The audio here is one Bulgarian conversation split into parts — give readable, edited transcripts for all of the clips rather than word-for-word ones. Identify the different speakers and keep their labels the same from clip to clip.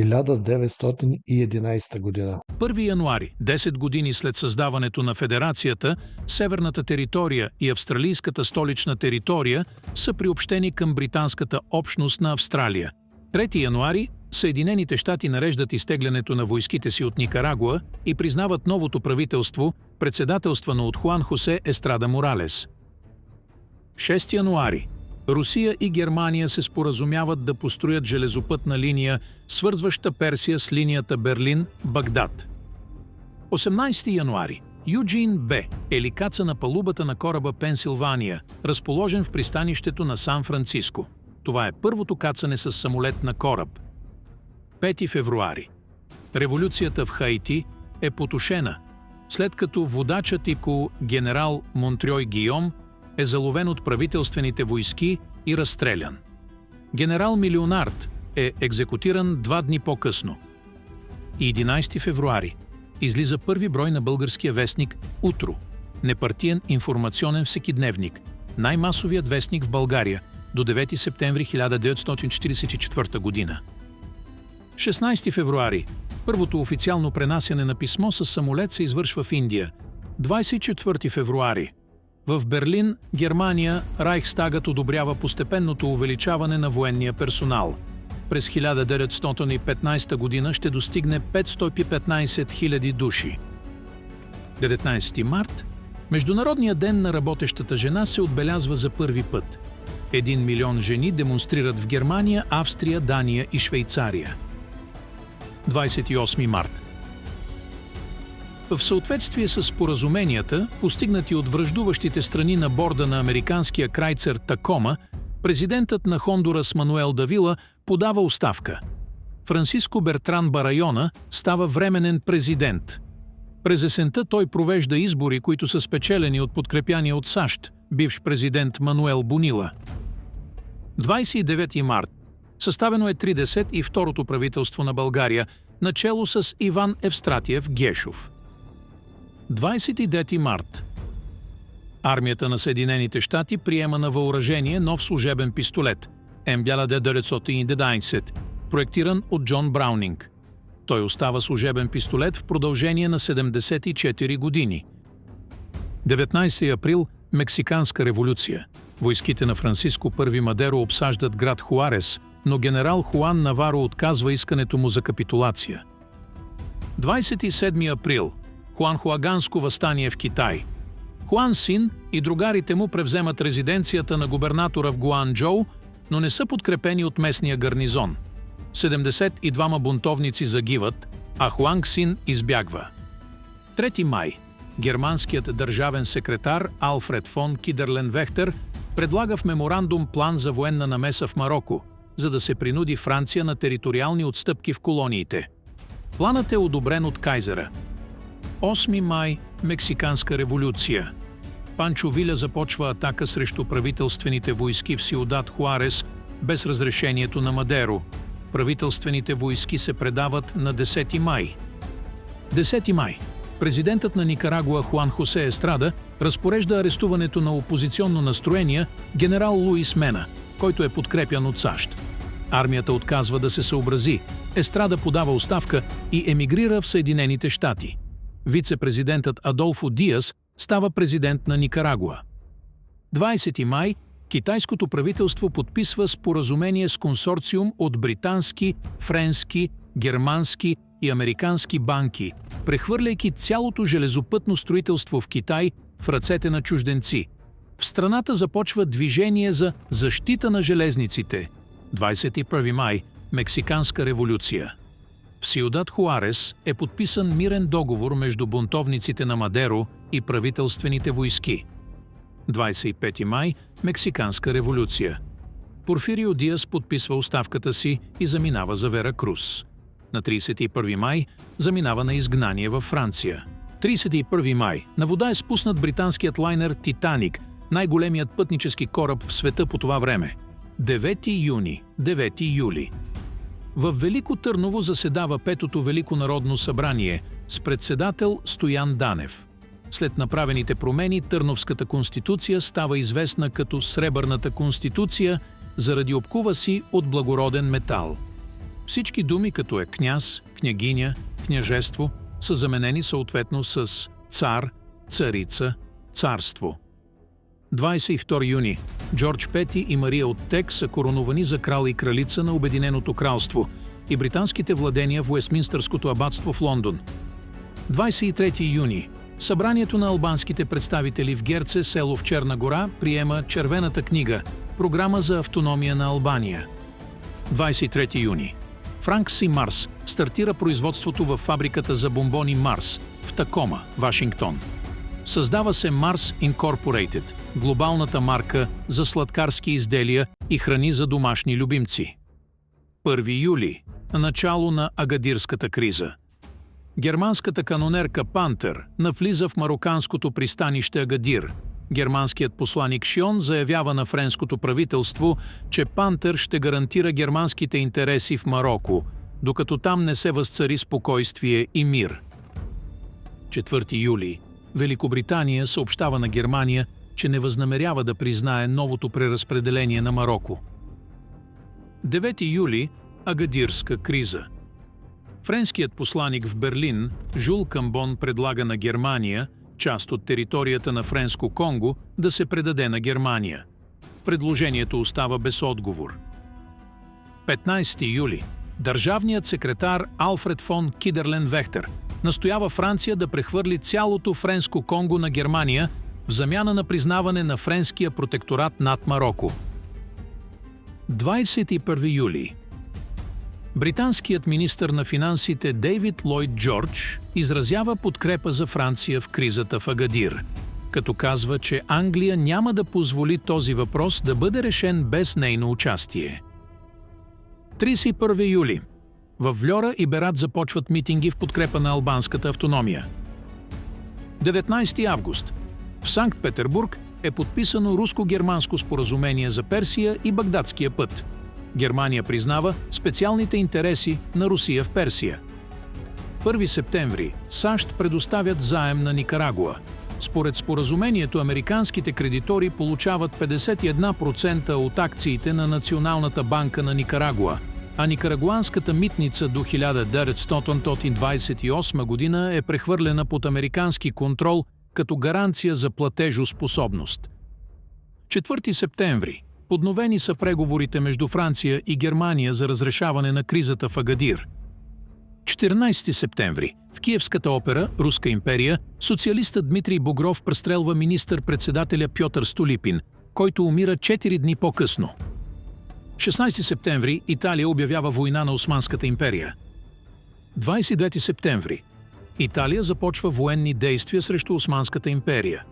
Speaker 1: 1911 година.
Speaker 2: 1 януари, 10 години след създаването на Федерацията, Северната територия и Австралийската столична територия са приобщени към британската общност на Австралия. 3 януари, Съединените щати нареждат изтеглянето на войските си от Никарагуа и признават новото правителство, председателствано от Хуан Хосе Естрада Моралес. 6 януари. Русия и Германия се споразумяват да построят железопътна линия, свързваща Персия с линията Берлин-Багдад. 18 януари. Юджин Б. Ели каца на палубата на кораба Пенсилвания, разположен в пристанището на Сан-Франциско. Това е първото кацане с самолет на кораб. 5 февруари. Революцията в Хаити е потушена, след като водачът и генерал Монтрьой Гийом е заловен от правителствените войски и разстрелян. Генерал Милионард е екзекутиран 2 дни по-късно. 11 февруари. Излиза първи брой на българския вестник «Утро», непартиен информационен всекидневник, най-масовият вестник в България до 9 септември 1944 година. 16 февруари. Първото официално пренасяне на писмо с самолет се извършва в Индия. 24 февруари. В Берлин, Германия, Райхстагът одобрява постепенното увеличаване на военния персонал. През 1915 година ще достигне 515 000 души. 19 март. Международният ден на работещата жена се отбелязва за първи път. 1 милион жени демонстрират в Германия, Австрия, Дания и Швейцария. 28 март. В съответствие с споразуменията, постигнати от враждуващите страни на борда на американския крайцер Такома, президентът на Хондурас Мануел Давила подава оставка. Франсиско Бертран Барайона става временен президент. През есента той провежда избори, които са спечелени от подкрепяния от САЩ, бивш президент Мануел Бонила. 29 март. Съставено е 32-то правителство на България, начело с Иван Евстратиев Гешов. 29 март. Армията на Съединените щати приема на въоръжение нов служебен пистолет М1911, проектиран от Джон Браунинг. Той остава служебен пистолет в продължение на 74 години. 19 април – Мексиканска революция. Войските на Франсиско I Мадеро обсаждат град Хуарес, но генерал Хуан Наваро отказва искането му за капитулация. 27 април – Хуанхуаганско въстание в Китай. Хуан Син и другарите му превземат резиденцията на губернатора в Гуанчжоу, но не са подкрепени от местния гарнизон. 72 бунтовници загиват, а Хуанг Син избягва. 3 май. Германският държавен секретар Алфред фон Кидерлен-Вехтер предлага в меморандум план за военна намеса в Мароко, за да се принуди Франция на териториални отстъпки в колониите. Планът е одобрен от кайзера. 8 май – Мексиканска революция. Панчо Виля започва атака срещу правителствените войски в Сиудад Хуарес без разрешението на Мадеро. Правителствените войски се предават на 10 май. 10 май. Президентът на Никарагуа Хуан Хосе Естрада разпорежда арестуването на опозиционно настроения генерал Луис Мена, който е подкрепян от САЩ. Армията отказва да се съобрази. Естрада подава оставка и емигрира в Съединените щати. Вице-президентът Адолфо Диас става президент на Никарагуа. 20 май китайското правителство подписва споразумение с консорциум от британски, френски, германски и американски банки, прехвърляйки цялото железопътно строителство в Китай в ръцете на чужденци. В страната започва движение за защита на железниците. 21 май – Мексиканска революция. В Сиудад Хуарес е подписан мирен договор между бунтовниците на Мадеро и правителствените войски. 25 май – Мексиканска революция. Порфирио Диас подписва оставката си и заминава за Вера Крус. На 31 май заминава на изгнание във Франция. 31 май на вода е спуснат британският лайнер Титаник, най-големият пътнически кораб в света по това време. 9 юни – 9 юли. В Велико Търново заседава Петото Велико народно събрание с председател Стоян Данев. След направените промени Търновската конституция става известна като Сребърната конституция заради обкува си от благороден метал. Всички думи като е княз, княгиня, княжество са заменени съответно с цар, царица, царство. 22 юни. Джордж Пети и Мария от Тек са короновани за крал и кралица на Обединеното кралство и британските владения в Уестминстърското абатство в Лондон. 23 юни. Събранието на албанските представители в Герце, село в Черна гора, приема Червената книга – програма за автономия на Албания. 23 юни. Франк Си Марс стартира производството във фабриката за бомбони Марс в Такома, Вашингтон. Създава се Mars Incorporated, глобалната марка за сладкарски изделия и храни за домашни любимци. 1 юли – начало на Агадирската криза. Германската канонерка Пантер навлиза в мароканското пристанище Агадир. Германският посланик Шион заявява на френското правителство, че Пантер ще гарантира германските интереси в Мароко, докато там не се възцари спокойствие и мир. 4 юли. Великобритания съобщава на Германия, че не възнамерява да признае новото преразпределение на Мароко. 9 юли – Агадирска криза. Френският посланик в Берлин, Жул Камбон, предлага на Германия част от територията на Френско Конго да се предаде на Германия. Предложението остава без отговор. 15 юли. Държавният секретар Алфред фон Кидерлен-Вехтер настоява Франция да прехвърли цялото Френско Конго на Германия в замяна на признаване на френския протекторат над Мароко. 21 юли. Британският министър на финансите Дейвид Лойд Джордж изразява подкрепа за Франция в кризата в Агадир, като казва, че Англия няма да позволи този въпрос да бъде решен без нейно участие. 31 юли. В Вльора и Берат започват митинги в подкрепа на албанската автономия. 19 август. В Санкт-Петербург е подписано руско-германско споразумение за Персия и Багдадския път. Германия признава специалните интереси на Русия в Персия. 1 септември. САЩ предоставят заем на Никарагуа. Според споразумението, американските кредитори получават 51% от акциите на Националната банка на Никарагуа, а никарагуанската митница до 1928 година е прехвърлена под американски контрол като гаранция за платежоспособност. 4 септември. Подновени са преговорите между Франция и Германия за разрешаване на кризата в Агадир. 14 септември. В Киевската опера, Руска империя, социалистът Дмитрий Бугров престрелва министър-председателя Пьотър Столипин, който умира 4 дни по-късно. 16 септември. Италия обявява война на Османската империя. 29 септември. Италия започва военни действия срещу Османската империя.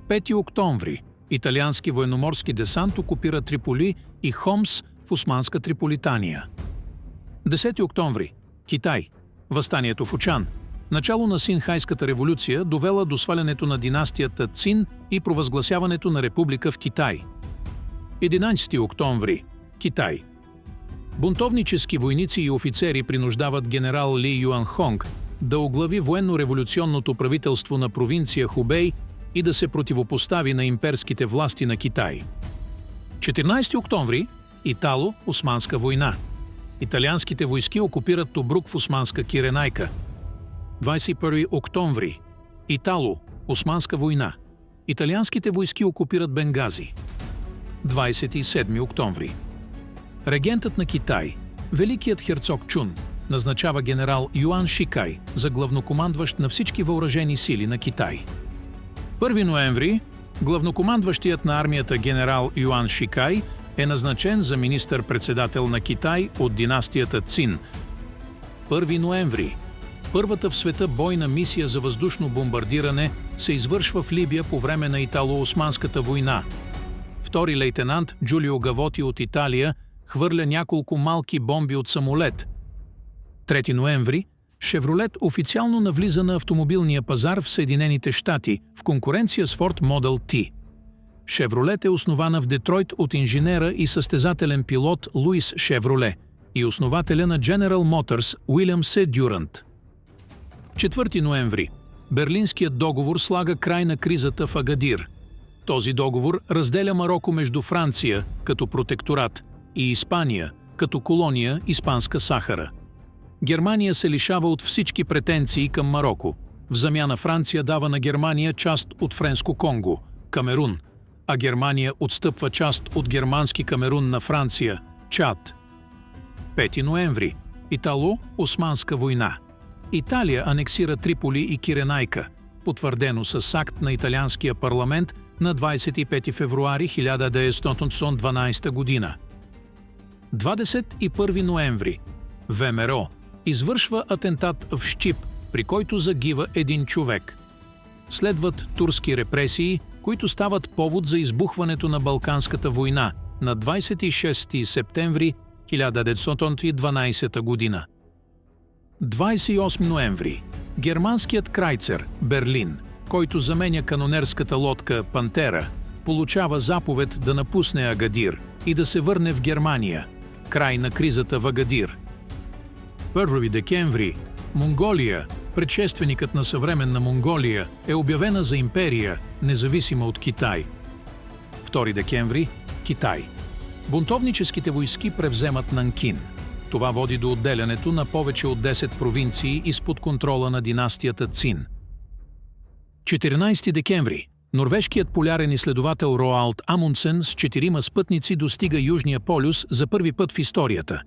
Speaker 2: 5 октомври. Италиански военноморски десант окупира Триполи и Хомс в Османска Триполитания. 10 октомври. Китай. Въстанието в Учан. Начало на Синхайската революция довела до свалянето на династията Цин и провъзгласяването на република в Китай. 11 октомври. Китай. Бунтовнически войници и офицери принуждават генерал Ли Юанхонг да оглави военно-революционното правителство на провинция Хубей и да се противопостави на имперските власти на Китай. 14 октомври. Итало-османска война. Италианските войски окупират Тобрук в Османска Киренайка. 21 октомври. Итало-османска война. Италианските войски окупират Бенгази. 27 октомври. Регентът на Китай, великият херцог Чун, назначава генерал Юан Шикай за главнокомандващ на всички въоръжени сили на Китай. 1 ноември. Главнокомандващият на армията генерал Юан Шикай е назначен за министър-председател на Китай от династията Цин. 1 ноември. Първата в света бойна мисия за въздушно бомбардиране се извършва в Либия по време на Итало-османската война. Втори лейтенант Джулио Гавоти от Италия хвърля няколко малки бомби от самолет. 3 ноември. Шевролет официално навлиза на автомобилния пазар в Съединените щати в конкуренция с Ford Model T. Шевролет е основана в Детройт от инженера и състезателен пилот Луис Шевроле и основателя на General Motors Уилям С. Дюрант. 4 ноември. Берлинският договор слага край на кризата в Агадир. Този договор разделя Мароко между Франция, като протекторат, и Испания, като колония Испанска Сахара. Германия се лишава от всички претенции към Мароко. В замяна Франция дава на Германия част от Френско Конго, Камерун, а Германия отстъпва част от германски Камерун на Франция, Чад. 5 ноември. Итало-османска война. Италия анексира Триполи и Киренайка, потвърдено с акт на италианския парламент на 25 февруари 1912 година. 21 ноември. ВМРО извършва атентат в Щип, при който загива един човек. Следват турски репресии, които стават повод за избухването на Балканската война на 26 септември 1912 година. 28 ноември. Германският крайцер Берлин, който заменя канонерската лодка Пантера, получава заповед да напусне Агадир и да се върне в Германия. Край на кризата в Агадир. 1 декември. Монголия, предшественикът на съвременна Монголия, е обявена за империя, независима от Китай. 2 декември. Китай. Бунтовническите войски превземат Нанкин. Това води до отделянето на повече от 10 провинции изпод контрола на династията Цин. 14 декември. Норвежкият полярен изследовател Роалд Амундсен с 4 спътници достига Южния полюс за първи път в историята.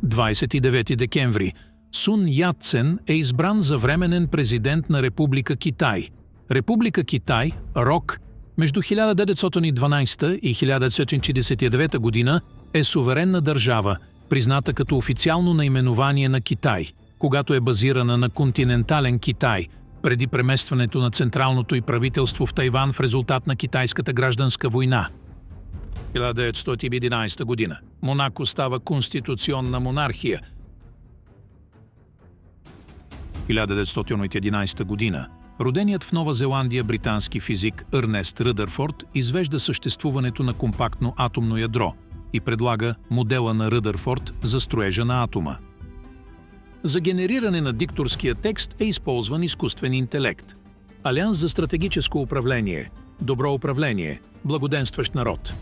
Speaker 2: 29 декември. Сун Яцен е избран за временен президент на Република Китай. Република Китай, РОК, между 1912 и 1949 година е суверенна държава, призната като официално наименование на Китай, когато е базирана на континентален Китай, преди преместването на централното й правителство в Тайван в резултат на Китайската гражданска война. 1911 година. Монако става конституционна монархия. 1911 година. Роденият в Нова Зеландия британски физик Ернест Ръдърфорд извежда съществуването на компактно атомно ядро и предлага модела на Ръдърфорд за строежа на атома. За генериране на дикторския текст е използван изкуствен интелект. Алианс за стратегическо управление, добро управление, благоденстващ народ.